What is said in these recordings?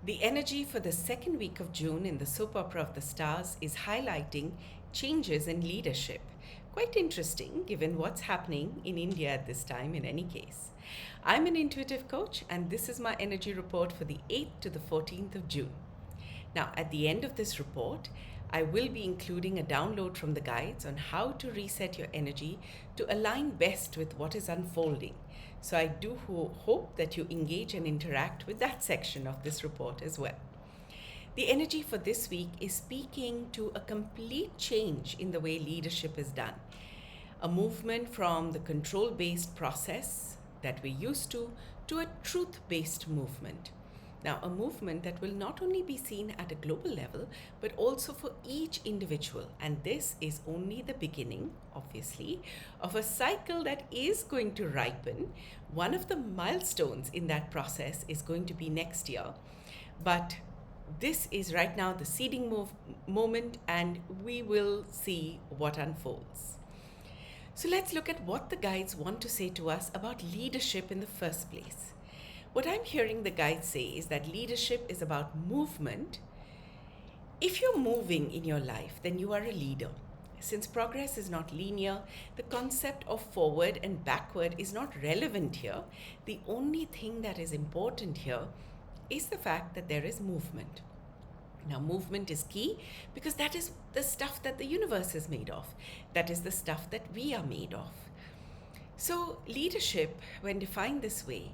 The energy for the second week of June in the soap opera of the stars is highlighting changes in leadership. Quite interesting given what's happening in India at this time, in any case. I'm an intuitive coach, and this is my energy report for the 8th to the 14th of June. Now, at the end of this report, I will be including a download from the guides on how to reset your energy to align best with what is unfolding. So I do hope that you engage and interact with that section of this report as well. The energy for this week is speaking to a complete change in the way leadership is done. A movement from the control-based process that we're used to a truth-based movement. Now, a movement that will not only be seen at a global level, but also for each individual. And this is only the beginning, obviously, of a cycle that is going to ripen. One of the milestones in that process is going to be next year. But this is right now the seeding moment, and we will see what unfolds. So let's look at what the guides want to say to us about leadership in the first place. What I'm hearing the guides say is that leadership is about movement. If you're moving in your life, then you are a leader. Since progress is not linear, the concept of forward and backward is not relevant here. The only thing that is important here is the fact that there is movement. Now, movement is key because that is the stuff that the universe is made of. That is the stuff that we are made of. So, leadership, when defined this way,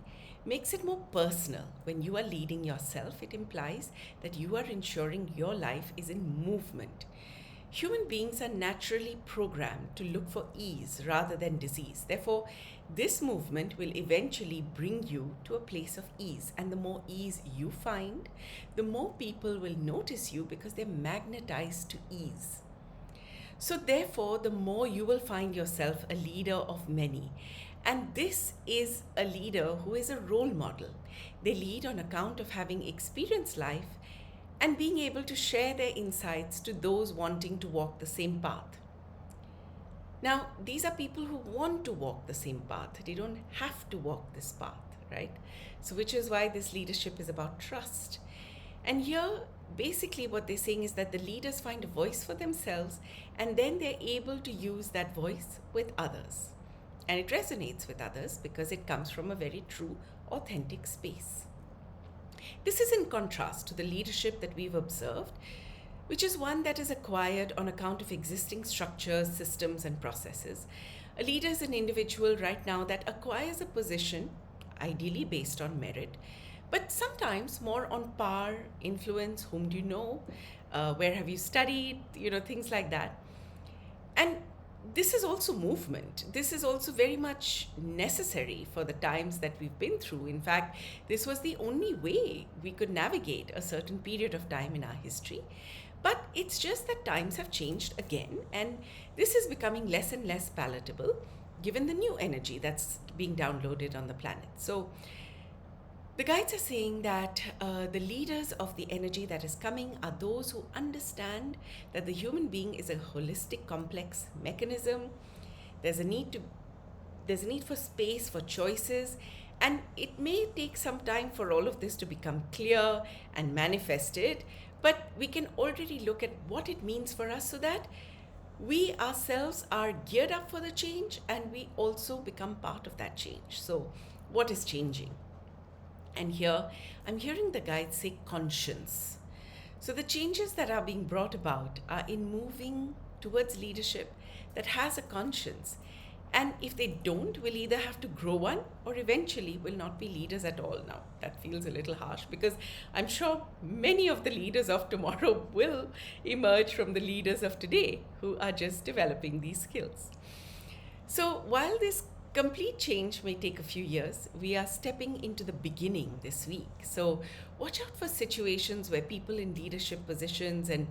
makes it more personal. When you are leading yourself, it implies that you are ensuring your life is in movement. Human beings are naturally programmed to look for ease rather than disease. Therefore, this movement will eventually bring you to a place of ease. And the more ease you find, the more people will notice you because they're magnetized to ease. So therefore, the more you will find yourself a leader of many. And this is a leader who is a role model. They lead on account of having experienced life and being able to share their insights to those wanting to walk the same path. Now, these are people who want to walk the same path. They don't have to walk this path, right? So which is why this leadership is about trust. And here, basically what they're saying is that the leaders find a voice for themselves, and then they're able to use that voice with others. And it resonates with others because it comes from a very true, authentic space. This is in contrast to the leadership that we've observed, which is one that is acquired on account of existing structures, systems, and processes. A leader is an individual right now that acquires a position, ideally based on merit, but sometimes more on power, influence, whom do you know, where have you studied, things like that. And this is also movement. This is also very much necessary for the times that we've been through. In fact, this was the only way we could navigate a certain period of time in our history. But it's just that times have changed again, and this is becoming less and less palatable given the new energy that's being downloaded on the planet. So the guides are saying that the leaders of the energy that is coming are those who understand that the human being is a holistic, complex mechanism. There's a need for space, for choices, and it may take some time for all of this to become clear and manifested, but we can already look at what it means for us so that we ourselves are geared up for the change and we also become part of that change. So what is changing? And here, I'm hearing the guides say conscience. So the changes that are being brought about are in moving towards leadership that has a conscience. And if they don't, we'll either have to grow one or eventually will not be leaders at all. Now, that feels a little harsh because I'm sure many of the leaders of tomorrow will emerge from the leaders of today who are just developing these skills. So while this complete change may take a few years, we are stepping into the beginning this week. So watch out for situations where people in leadership positions and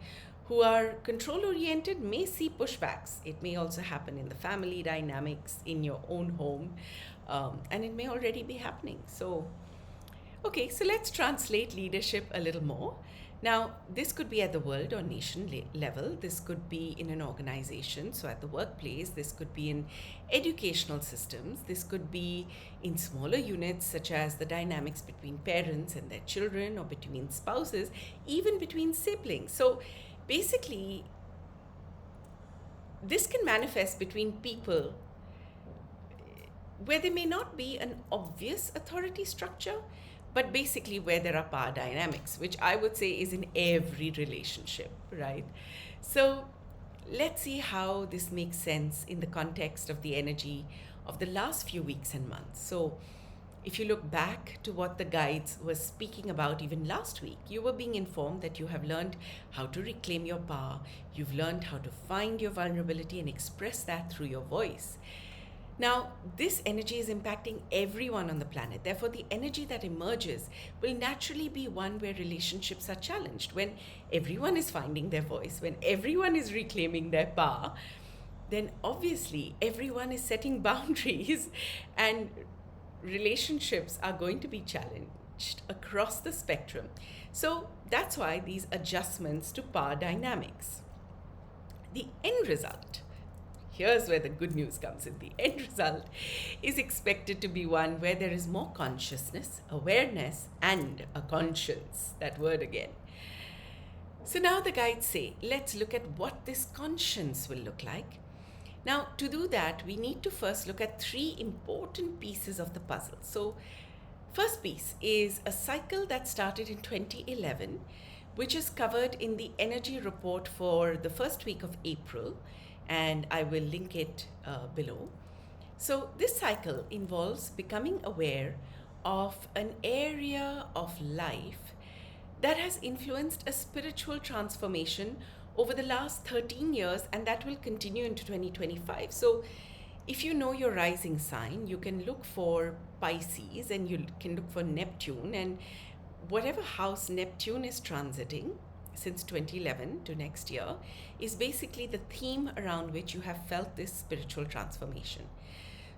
who are control-oriented may see pushbacks. It may also happen in the family dynamics, in your own home, and it may already be happening. So, okay, so let's translate leadership a little more. Now, this could be at the world or nation level. This could be in an organization, so at the workplace. This could be in educational systems. This could be in smaller units, such as the dynamics between parents and their children, or between spouses, even between siblings. So basically, this can manifest between people where there may not be an obvious authority structure, but basically where there are power dynamics, which I would say is in every relationship, right? So let's see how this makes sense in the context of the energy of the last few weeks and months. So if you look back to what the guides were speaking about even last week, you were being informed that you have learned how to reclaim your power. You've learned how to find your vulnerability and express that through your voice. Now, this energy is impacting everyone on the planet. Therefore, the energy that emerges will naturally be one where relationships are challenged. When everyone is finding their voice, when everyone is reclaiming their power, then obviously everyone is setting boundaries, and relationships are going to be challenged across the spectrum. So that's why these adjustments to power dynamics. The end result, here's where the good news comes in. The end result is expected to be one where there is more consciousness, awareness, and a conscience. That word again. So now the guides say, let's look at what this conscience will look like. Now, to do that, we need to first look at three important pieces of the puzzle. So, first piece is a cycle that started in 2011, which is covered in the energy report for the first week of April, and I will link it below. So this cycle involves becoming aware of an area of life that has influenced a spiritual transformation over the last 13 years, and that will continue into 2025. So if you know your rising sign, you can look for Pisces and you can look for Neptune, and whatever house Neptune is transiting since 2011 to next year is basically the theme around which you have felt this spiritual transformation.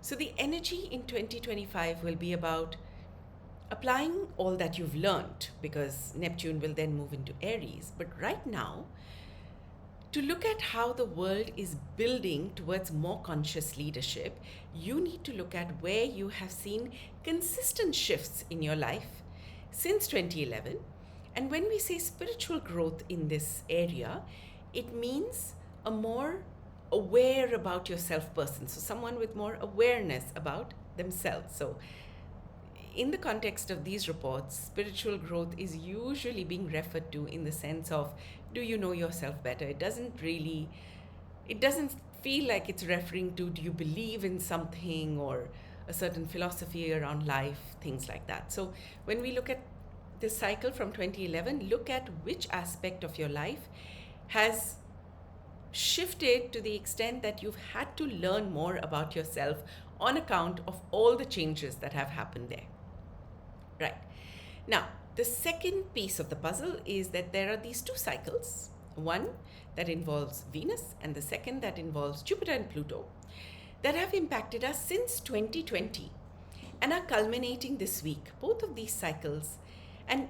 So the energy in 2025 will be about applying all that you've learned, because Neptune will then move into Aries. But right now, to look at how the world is building towards more conscious leadership, you need to look at where you have seen consistent shifts in your life since 2011. And when we say spiritual growth in this area, it means a more aware about yourself person. So someone with more awareness about themselves. So in the context of these reports, spiritual growth is usually being referred to in the sense of, do you know yourself better? It doesn't feel like it's referring to, do you believe in something or a certain philosophy around life, things like that. So when we look at this cycle from 2011, look at which aspect of your life has shifted to the extent that you've had to learn more about yourself on account of all the changes that have happened there. Right. Now, the second piece of the puzzle is that there are these two cycles, one that involves Venus and the second that involves Jupiter and Pluto, that have impacted us since 2020 and are culminating this week. Both of these cycles, and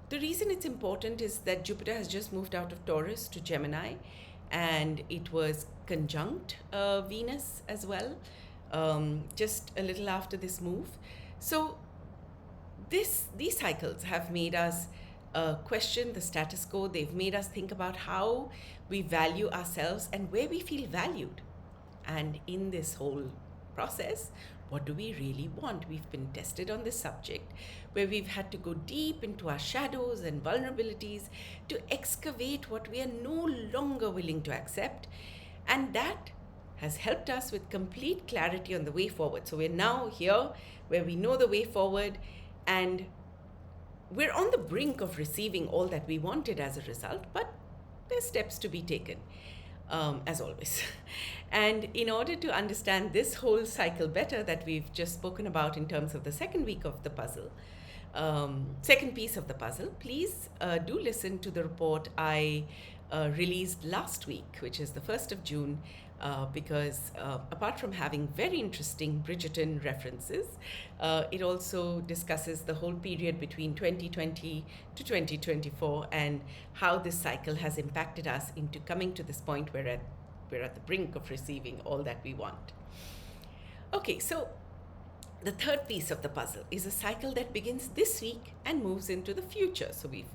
the reason it's important is that Jupiter has just moved out of Taurus to Gemini, and it was conjunct Venus as well, just a little after this move. So these cycles have made us question the status quo. They've made us think about how we value ourselves and where we feel valued. And in this whole process, what do we really want? We've been tested on this subject, where we've had to go deep into our shadows and vulnerabilities to excavate what we are no longer willing to accept. And that has helped us with complete clarity on the way forward. So we're now here where we know the way forward, and we're on the brink of receiving all that we wanted as a result, but there's steps to be taken, as always. And in order to understand this whole cycle better that we've just spoken about in terms of the second week of the puzzle, second piece of the puzzle, please do listen to the report I released last week, which is the 1st of June, because apart from having very interesting Bridgerton references, it also discusses the whole period between 2020 to 2024 and how this cycle has impacted us into coming to this point where we're at the brink of receiving all that we want. Okay, so the third piece of the puzzle is a cycle that begins this week and moves into the future. So we've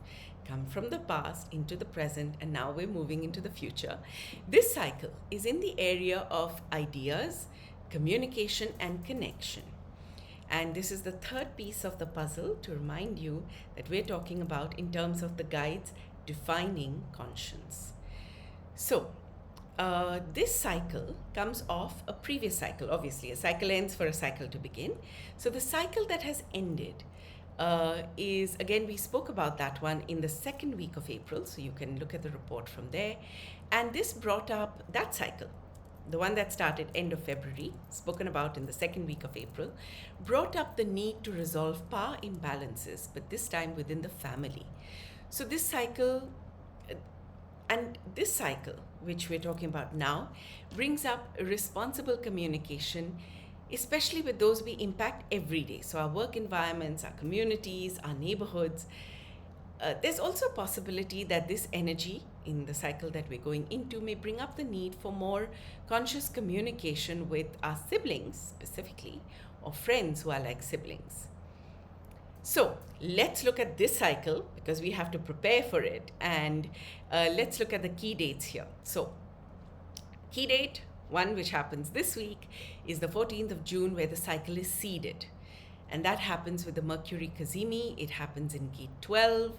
come from the past into the present, and now we're moving into the future. This cycle is in the area of ideas, communication, and connection. And this is the third piece of the puzzle to remind you that we're talking about in terms of the guides defining conscience. So, this cycle comes off a previous cycle. Obviously, a cycle ends for a cycle to begin. So the cycle that has ended is, again, we spoke about that one in the second week of April. So you can look at the report from there. And this brought up that cycle, the one that started end of February, spoken about in the second week of April, brought up the need to resolve power imbalances, but this time within the family. So this cycle, which we're talking about now, brings up responsible communication, especially with those we impact every day. So our work environments, our communities, our neighborhoods. There's also a possibility that this energy in the cycle that we're going into may bring up the need for more conscious communication with our siblings specifically, or friends who are like siblings. So let's look at this cycle because we have to prepare for it, and let's look at the key dates here. So key date one, which happens this week, is the 14th of June, where the cycle is seeded. And that happens with the Mercury Kazimi. It happens in gate 12.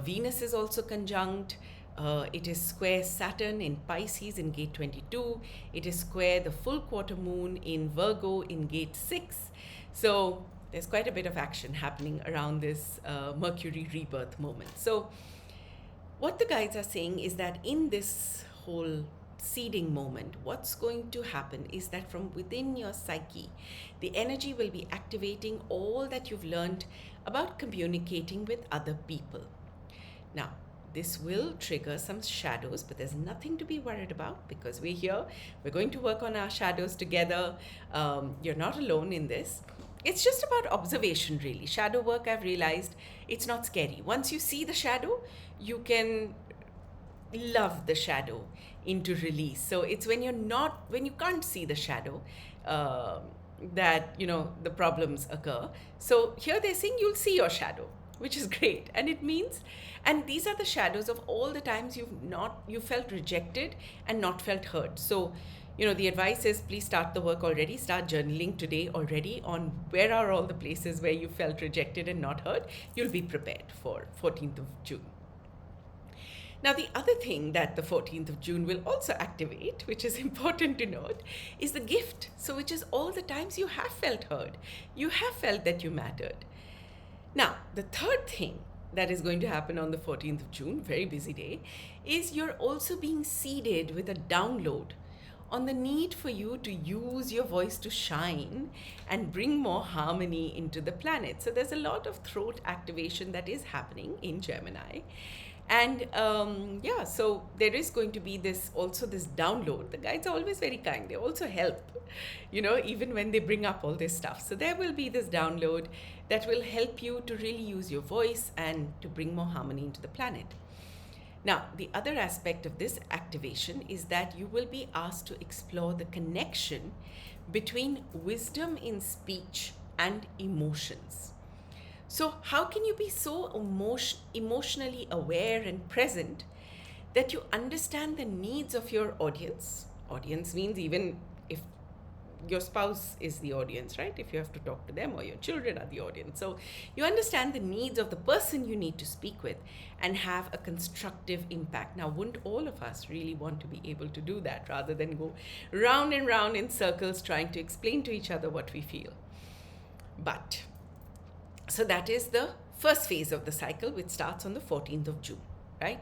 Venus is also conjunct. It is square Saturn in Pisces in gate 22. It is square the full quarter moon in Virgo in gate 6. So there's quite a bit of action happening around this Mercury rebirth moment. So what the guides are saying is that in this whole seeding moment, what's going to happen is that from within your psyche, the energy will be activating all that you've learned about communicating with other people. Now, this will trigger some shadows, but there's nothing to be worried about because we're here. We're going to work on our shadows together. You're not alone in this. It's just about observation, really. Shadow work, I've realized, it's not scary. Once you see the shadow, you can love the shadow into release. So it's when you can't see the shadow that, the problems occur. So here they're saying you'll see your shadow, which is great. And it means, and these are the shadows of all the times you felt rejected and not felt heard. So, the advice is please start the work already. Start journaling today already on where are all the places where you felt rejected and not heard. You'll be prepared for 14th of June. Now, the other thing that the 14th of June will also activate, which is important to note, is the gift. So, which is all the times you have felt heard. You have felt that you mattered. Now, the third thing that is going to happen on the 14th of June, very busy day, is you're also being seeded with a download on the need for you to use your voice to shine and bring more harmony into the planet. So there's a lot of throat activation that is happening in Gemini. And so there is going to be this download. The guides are always very kind. They also help, even when they bring up all this stuff. So there will be this download that will help you to really use your voice and to bring more harmony into the planet. Now, the other aspect of this activation is that you will be asked to explore the connection between wisdom in speech and emotions. So how can you be so emotionally aware and present that you understand the needs of your audience? Audience means even if your spouse is the audience, right? If you have to talk to them, or your children are the audience. So you understand the needs of the person you need to speak with and have a constructive impact. Now, wouldn't all of us really want to be able to do that rather than go round and round in circles trying to explain to each other what we feel? So that is the first phase of the cycle, which starts on the 14th of June, right?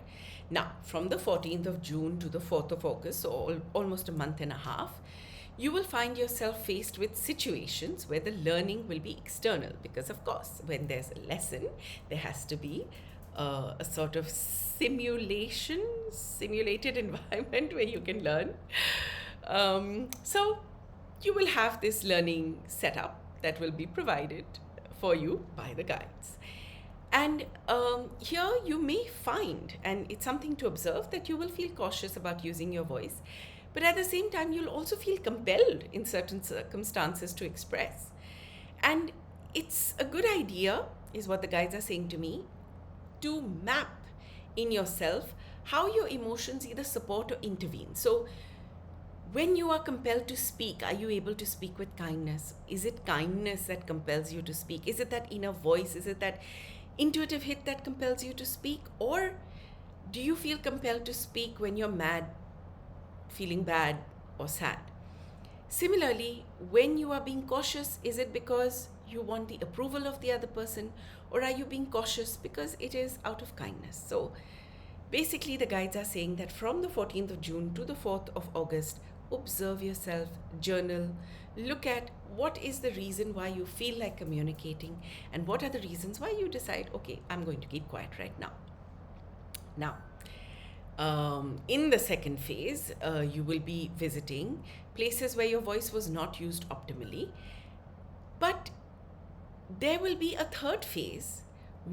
Now, from the 14th of June to the 4th of August, so almost a month and a half, you will find yourself faced with situations where the learning will be external because, of course, when there's a lesson, there has to be a sort of simulated environment where you can learn. So you will have this learning setup that will be provided for you by the guides. And here you may find, and it's something to observe, that you will feel cautious about using your voice, but at the same time, you'll also feel compelled in certain circumstances to express. And it's a good idea, is what the guides are saying to me, to map in yourself how your emotions either support or intervene. So when you are compelled to speak, are you able to speak with kindness? Is it kindness that compels you to speak? Is it that inner voice? Is it that intuitive hit that compels you to speak? Or do you feel compelled to speak when you're mad, feeling bad, or sad? Similarly, when you are being cautious, is it because you want the approval of the other person, or are you being cautious because it is out of kindness? So basically, the guides are saying that from the 14th of June to the 4th of August, observe yourself, journal, look at what is the reason why you feel like communicating, and what are the reasons why you decide, okay, I'm going to keep quiet right now. Now, in the second phase, you will be visiting places where your voice was not used optimally, but there will be a third phase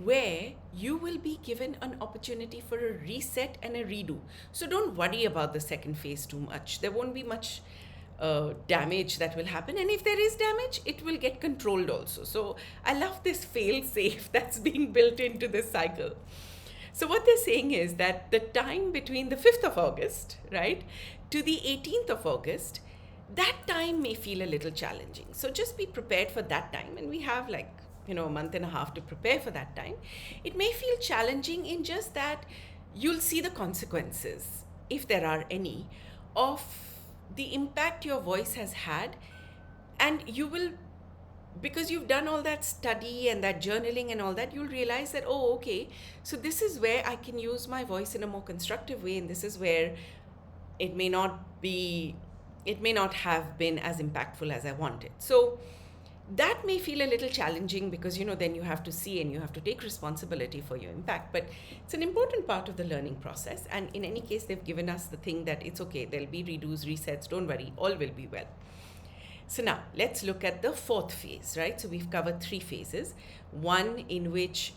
where you will be given an opportunity for a reset and a redo. So don't worry about the second phase too much. There won't be much damage that will happen, and if there is damage, it will get controlled also. So I love this fail safe that's being built into this cycle. So what they're saying is that the time between the 5th of August, right, to the 18th of August, that time may feel a little challenging. So just be prepared for that time. And we have like, a month and a half to prepare for that time. It may feel challenging in just that you'll see the consequences, if there are any, of the impact your voice has had. And you will, because you've done all that study and that journaling and all that, you'll realize that, oh, okay, so this is where I can use my voice in a more constructive way, and this is where it may not have been as impactful as I wanted. So that may feel a little challenging because, then you have to see and you have to take responsibility for your impact. But it's an important part of the learning process. And in any case, they've given us the thing that it's okay, there'll be redos, resets, don't worry, all will be well. So now let's look at the fourth phase, right? So we've covered 3 phases. One in which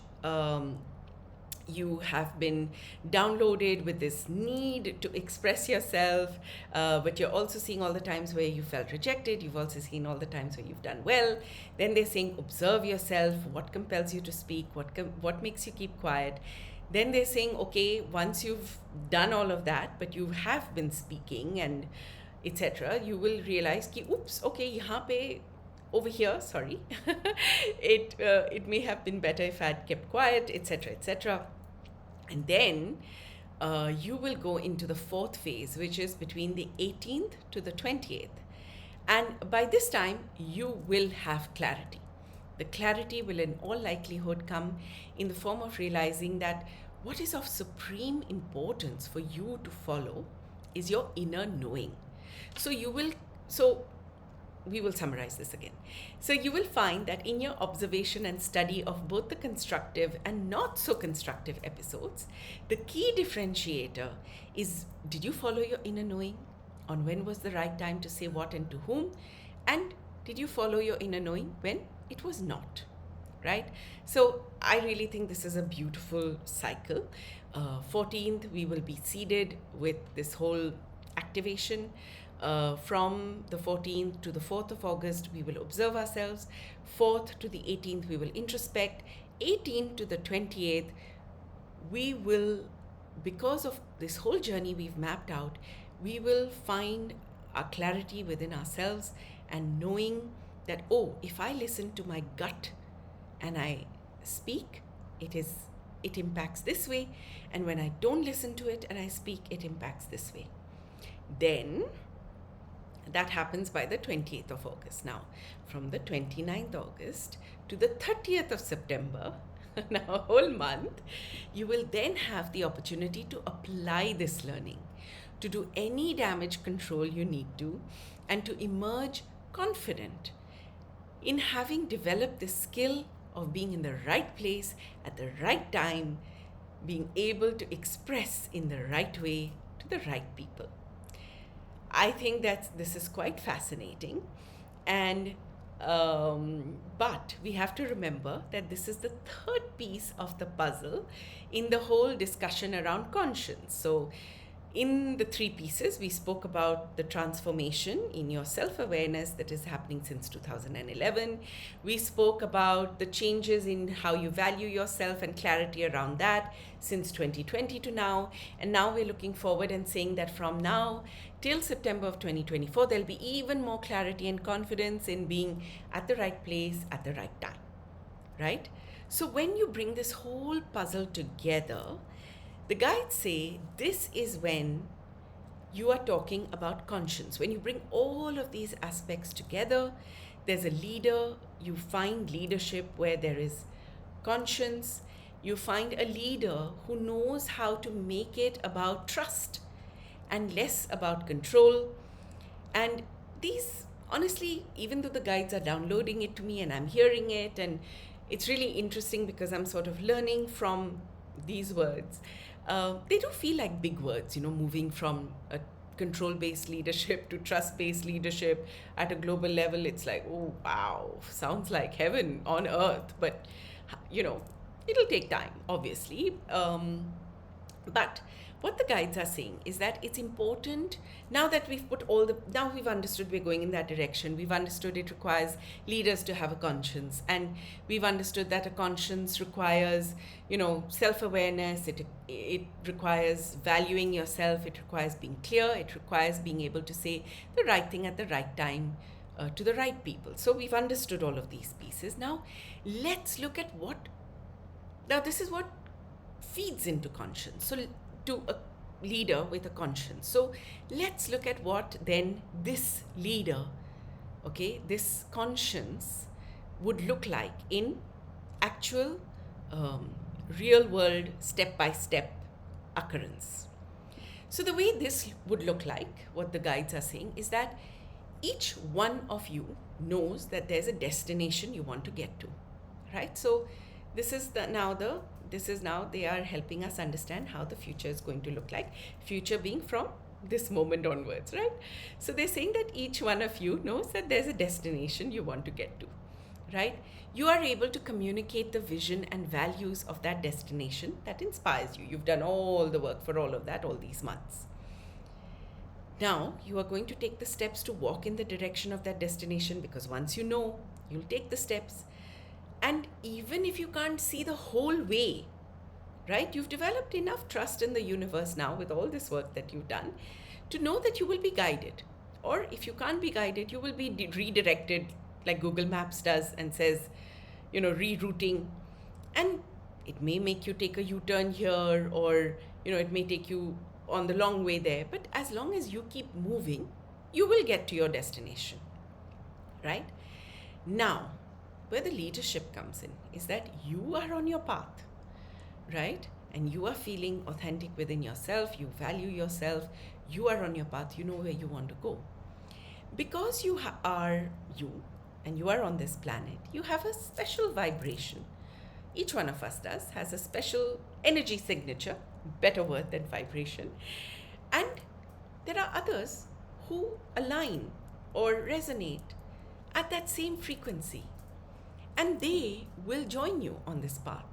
you have been downloaded with this need to express yourself, but you're also seeing all the times where you felt rejected. You've also seen all the times where you've done well. Then they're saying, observe yourself. What compels you to speak? What makes you keep quiet? Then they're saying, okay, once you've done all of that, but you have been speaking and etc., you will realize ki, oops, okay, yahan pe, over here, sorry, it may have been better if I had kept quiet, etc., etc. And then you will go into the fourth phase, which is between the 18th to the 28th. And by this time, you will have clarity. The clarity will in all likelihood come in the form of realizing that what is of supreme importance for you to follow is your inner knowing. So we will summarize this again. So you will find that in your observation and study of both the constructive and not so constructive episodes, the key differentiator is, did you follow your inner knowing on when was the right time to say what and to whom? And did you follow your inner knowing when it was not? Right? So I really think this is a beautiful cycle. 14th, we will be seeded with this whole activation. From the 14th to the 4th of August, we will observe ourselves. 4th to the 18th, we will introspect. 18th to the 28th, we will, because of this whole journey we've mapped out, we will find our clarity within ourselves and knowing that, oh, if I listen to my gut and I speak, it impacts this way. And when I don't listen to it and I speak, it impacts this way. Then that happens by the 28th of August. Now, from the 29th August to the 30th of September, now a whole month, you will then have the opportunity to apply this learning, to do any damage control you need to, and to emerge confident in having developed this skill of being in the right place at the right time, being able to express in the right way to the right people. I think that this is quite fascinating, and but we have to remember that this is the third piece of the puzzle in the whole discussion around conscience. So in the three pieces, we spoke about the transformation in your self-awareness that is happening since 2011. We spoke about the changes in how you value yourself and clarity around that since 2020 to now. And now we're looking forward and saying that from now till September of 2024, there'll be even more clarity and confidence in being at the right place at the right time, right? So when you bring this whole puzzle together, the guides say this is when you are talking about conscience. When you bring all of these aspects together, there's a leader, you find leadership where there is conscience, you find a leader who knows how to make it about trust and less about control. And these, honestly, even though the guides are downloading it to me and I'm hearing it, and it's really interesting because I'm sort of learning from these words. They do feel like big words, moving from a control-based leadership to trust-based leadership at a global level. It's like, oh, wow, sounds like heaven on earth. But, it'll take time, obviously. But what the guides are saying is that it's important, now that now we've understood we're going in that direction, we've understood it requires leaders to have a conscience, and we've understood that a conscience requires, self-awareness, it requires valuing yourself, it requires being clear, it requires being able to say the right thing at the right time to the right people. So we've understood all of these pieces. Now let's look at this is what feeds into conscience. So to a leader with a conscience. So let's look at what then this leader, this conscience would look like in actual real world step-by-step occurrence. So the way this would look like, what the guides are saying, is that each one of you knows that there's a destination you want to get to, right? So this is now they are helping us understand how the future is going to look like, future being from this moment onwards, right? So they're saying that each one of you knows that there's a destination you want to get to, right? You are able to communicate the vision and values of that destination that inspires you. You've done all the work for all of that all these months. Now you are going to take the steps to walk in the direction of that destination, because once you know, you'll take the steps. And even if you can't see the whole way, right, you've developed enough trust in the universe now with all this work that you've done to know that you will be guided. Or if you can't be guided, you will be redirected like Google Maps does and says, rerouting. And it may make you take a U-turn here, or, it may take you on the long way there. But as long as you keep moving, you will get to your destination, right? Now, where the leadership comes in is that you are on your path, right? And you are feeling authentic within yourself, you value yourself, you are on your path, you know where you want to go. Because you are you, and you are on this planet, you have a special vibration. Each one of us has a special energy signature, better word than vibration. And there are others who align or resonate at that same frequency. And they will join you on this path.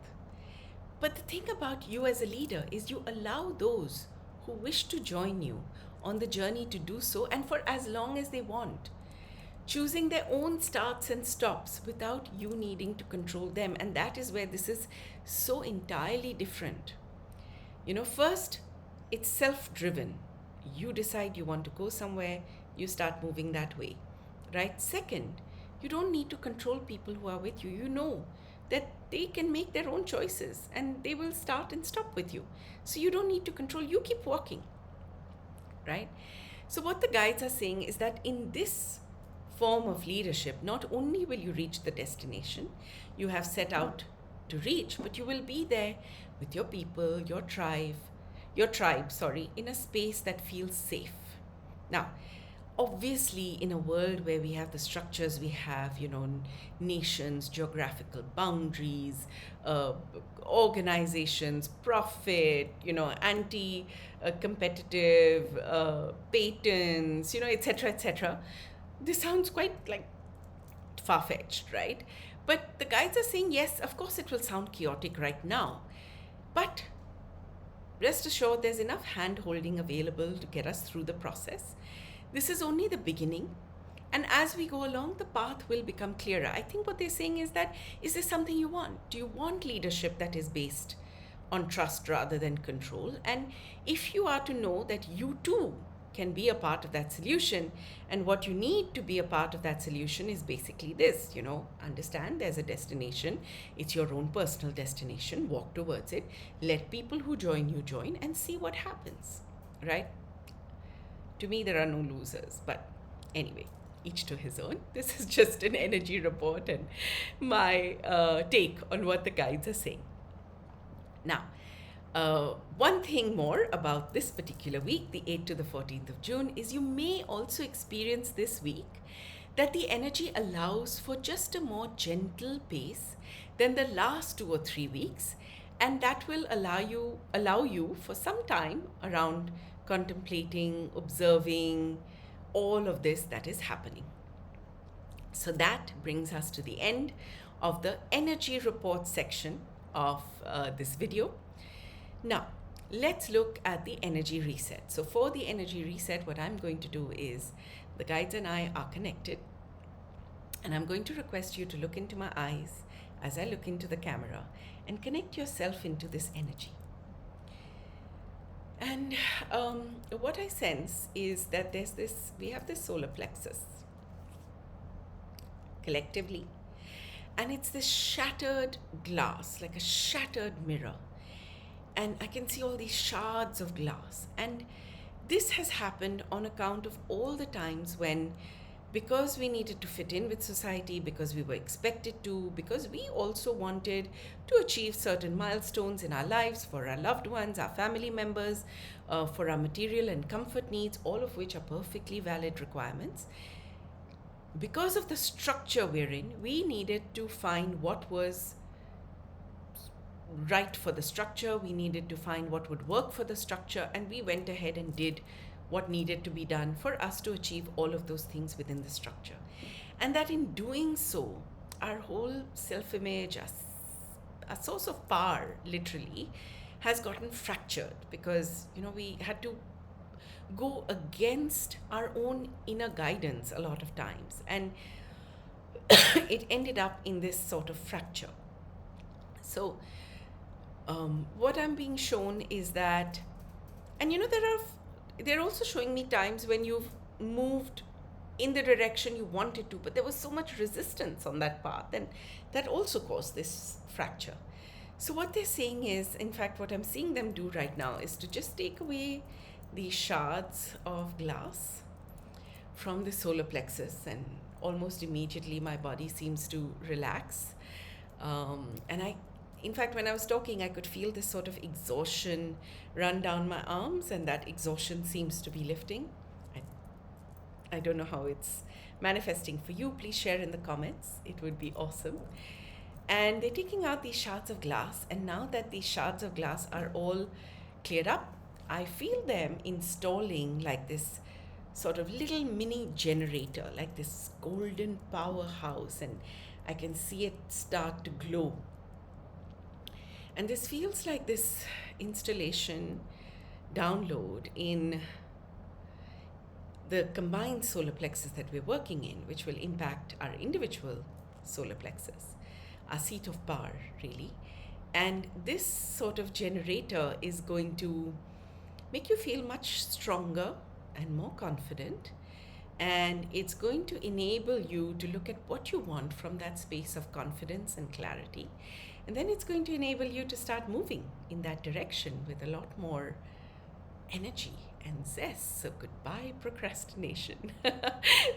But the thing about you as a leader is you allow those who wish to join you on the journey to do so, and for as long as they want, choosing their own starts and stops without you needing to control them. And that is where this is so entirely different. First, it's self-driven. You decide you want to go somewhere, you start moving that way, right? Second, you don't need to control people who are with you. You know that they can make their own choices and they will start and stop with you. So you don't need to control, you keep walking, right? So what the guides are saying is that in this form of leadership, not only will you reach the destination you have set out to reach, but you will be there with your people, your tribe, in a space that feels safe. Now, obviously, in a world where we have the structures we have, nations, geographical boundaries, uh, organizations, profit, anti competitive, patents, etc., etc. This sounds quite like far fetched, right? But the guides are saying, yes, of course, it will sound chaotic right now. But rest assured, there's enough hand holding available to get us through the process. This is only the beginning. And as we go along, the path will become clearer. I think what they're saying is that, is this something you want? Do you want leadership that is based on trust rather than control? And if you are to know that you too can be a part of that solution, and what you need to be a part of that solution is basically this, understand there's a destination, it's your own personal destination, walk towards it, let people who join you join, and see what happens, right? To me, there are no losers, but anyway, each to his own. This is just an energy report and my take on what the guides are saying. Now, one thing more about this particular week, the 8th to the 14th of June, is you may also experience this week that the energy allows for just a more gentle pace than the last 2 or 3 weeks, and that will allow you for some time around contemplating, observing all of this that is happening. So that brings us to the end of the energy report section of this video. Now, let's look at the energy reset. So for the energy reset, what I'm going to do is, the guides and I are connected, and I'm going to request you to look into my eyes as I look into the camera and connect yourself into this energy. And what I sense is that we have this solar plexus collectively, and it's this shattered glass, like a shattered mirror. And I can see all these shards of glass. And this has happened on account of all the times when, because we needed to fit in with society, because we were expected to, because we also wanted to achieve certain milestones in our lives for our loved ones, our family members, for our material and comfort needs, all of which are perfectly valid requirements. Because of the structure we're in, we needed to find what was right for the structure. We needed to find what would work for the structure, and we went ahead and did what needed to be done for us to achieve all of those things within the structure. And that in doing so, our whole self-image, a source of power, literally, has gotten fractured because, we had to go against our own inner guidance a lot of times. And it ended up in this sort of fracture. So what I'm being shown is that, and they're also showing me times when you've moved in the direction you wanted to, but there was so much resistance on that path, and that also caused this fracture. So what they're saying is, in fact, what I'm seeing them do right now is to just take away these shards of glass from the solar plexus, and almost immediately my body seems to relax. In fact, when I was talking, I could feel this sort of exhaustion run down my arms, and that exhaustion seems to be lifting. I don't know how it's manifesting for you. Please share in the comments. It would be awesome. And they're taking out these shards of glass, and now that these shards of glass are all cleared up, I feel them installing like this sort of little mini generator, like this golden powerhouse, and I can see it start to glow. And this feels like this installation download in the combined solar plexus that we're working in, which will impact our individual solar plexus, our seat of power, really. And this sort of generator is going to make you feel much stronger and more confident. And it's going to enable you to look at what you want from that space of confidence and clarity. And then it's going to enable you to start moving in that direction with a lot more energy and zest. So goodbye procrastination.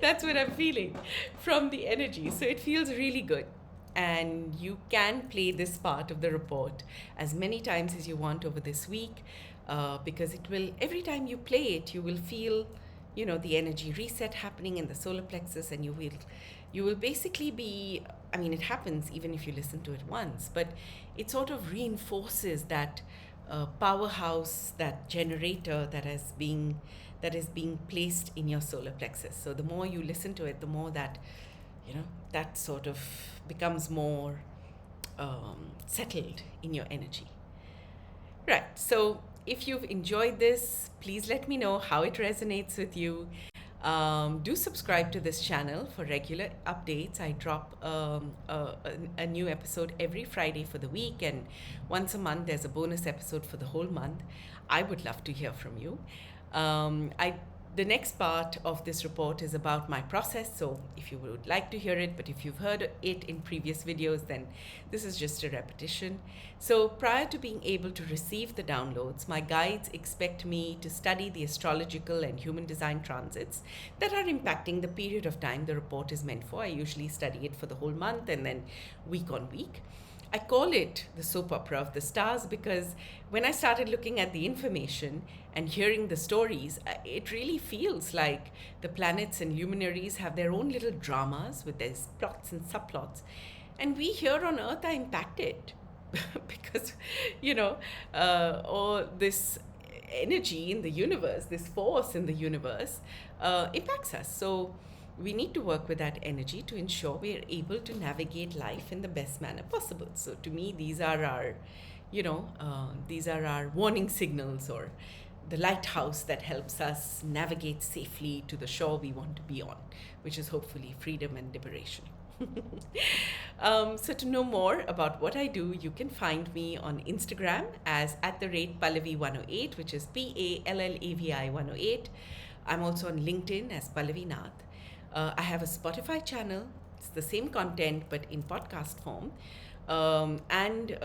That's what I'm feeling from the energy. So it feels really good. And you can play this part of the report as many times as you want over this week, because it will, every time you play it, you will feel the energy reset happening in the solar plexus, and you will basically be, I mean, it happens even if you listen to it once, but it sort of reinforces that powerhouse, that generator that is being placed in your solar plexus. So the more you listen to it, the more that sort of becomes more settled in your energy. Right. So if you've enjoyed this, please let me know how it resonates with you. Do subscribe to this channel for regular updates. I drop a new episode every Friday for the week, and once a month there's a bonus episode for the whole month. I would love to hear from you. The next part of this report is about my process, so if you would like to hear it, but if you've heard it in previous videos, then this is just a repetition. So prior to being able to receive the downloads, my guides expect me to study the astrological and human design transits that are impacting the period of time the report is meant for. I usually study it for the whole month and then week on week. I call it the soap opera of the stars because when I started looking at the information and hearing the stories, it really feels like the planets and luminaries have their own little dramas with their plots and subplots. And we here on Earth are impacted because, all this energy in the universe, this force in the universe, impacts us. So we need to work with that energy to ensure we are able to navigate life in the best manner possible. So to me, these are our warning signals, or the lighthouse that helps us navigate safely to the shore we want to be on, which is hopefully freedom and liberation. So to know more about what I do, you can find me on Instagram as @Pallavi108, which is PALLAVI 108. I'm also on LinkedIn as Pallavi Nath. I have a Spotify channel. It's the same content, but in podcast form. And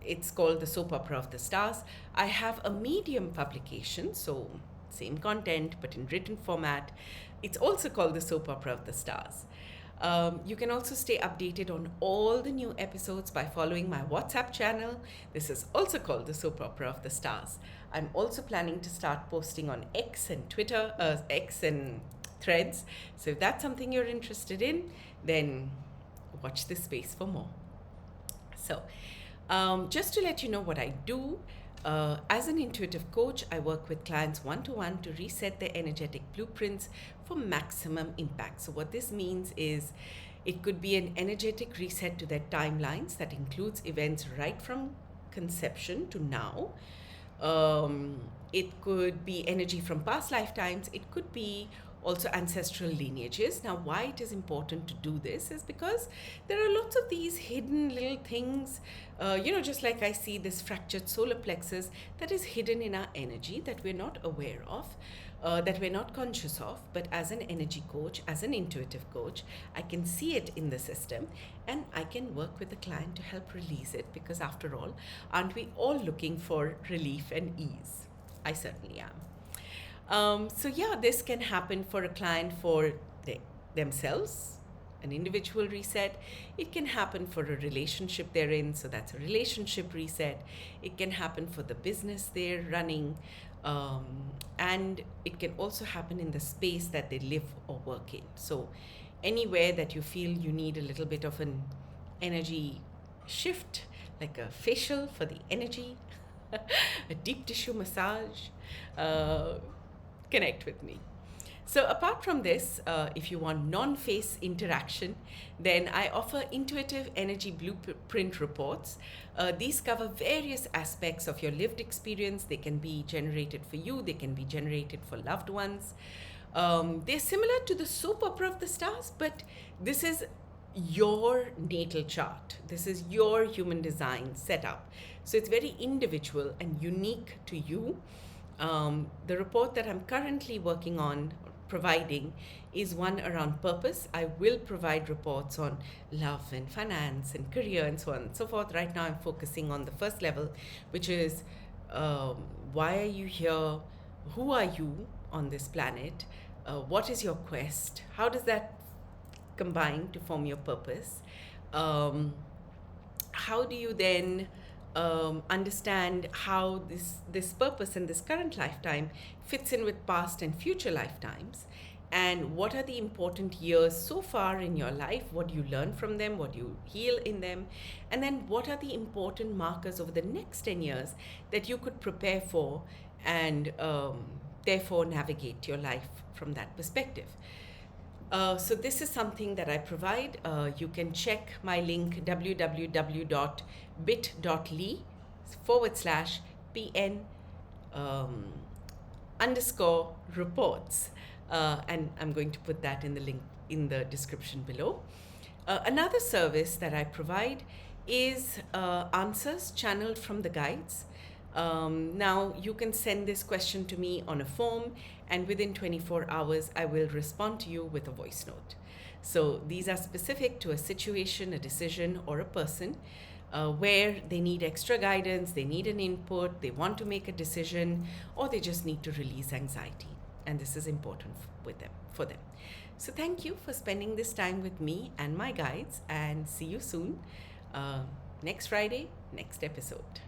it's called The Soap Opera of the Stars. I have a Medium publication, so same content, but in written format. It's also called The Soap Opera of the Stars. You can also stay updated on all the new episodes by following my WhatsApp channel. This is also called The Soap Opera of the Stars. I'm also planning to start posting on X and Twitter, X and Threads. So if that's something you're interested in, then watch this space for more. So just to let you know what I do, as an intuitive coach, I work with clients one-to-one to reset their energetic blueprints for maximum impact. So what this means is it could be an energetic reset to their timelines that includes events right from conception to now. It could be energy from past lifetimes. It could be also ancestral lineages. Now, why it is important to do this is because there are lots of these hidden little things, just like I see this fractured solar plexus that is hidden in our energy that we're not aware of, that we're not conscious of. But as an energy coach, as an intuitive coach, I can see it in the system and I can work with the client to help release it, because after all, aren't we all looking for relief and ease? I certainly am. This can happen for a client for themselves, an individual reset. It can happen for a relationship they're in, so that's a relationship reset. It can happen for the business they're running, and it can also happen in the space that they live or work in. So anywhere that you feel you need a little bit of an energy shift, like a facial for the energy, a deep tissue massage, connect with me. So apart from this, if you want non-face interaction, then I offer intuitive energy blueprint reports. These cover various aspects of your lived experience. They can be generated for you. They can be generated for loved ones. They're similar to the soap opera of the stars, but this is your natal chart. This is your human design setup. So it's very individual and unique to you. The report that I'm currently working on providing is one around purpose. I will provide reports on love and finance and career and so on and so forth. Right now I'm focusing on the first level, which is why are you here? Who are you on this planet? What is your quest? How does that combine to form your purpose? How do you then understand how this purpose and this current lifetime fits in with past and future lifetimes, and what are the important years so far in your life, what you learn from them, what you heal in them, and then what are the important markers over the next 10 years that you could prepare for and therefore navigate your life from that perspective. So this is something that I provide. You can check my link www.bit.ly/PN underscore reports. And I'm going to put that in the link in the description below. Another service that I provide is answers channeled from the guides. Now you can send this question to me on a form, and within 24 hours I will respond to you with a voice note. So these are specific to a situation, a decision, or a person where they need extra guidance, they need an input, they want to make a decision, or they just need to release anxiety. And this is important for them. So thank you for spending this time with me and my guides, and see you soon. Next Friday, next episode.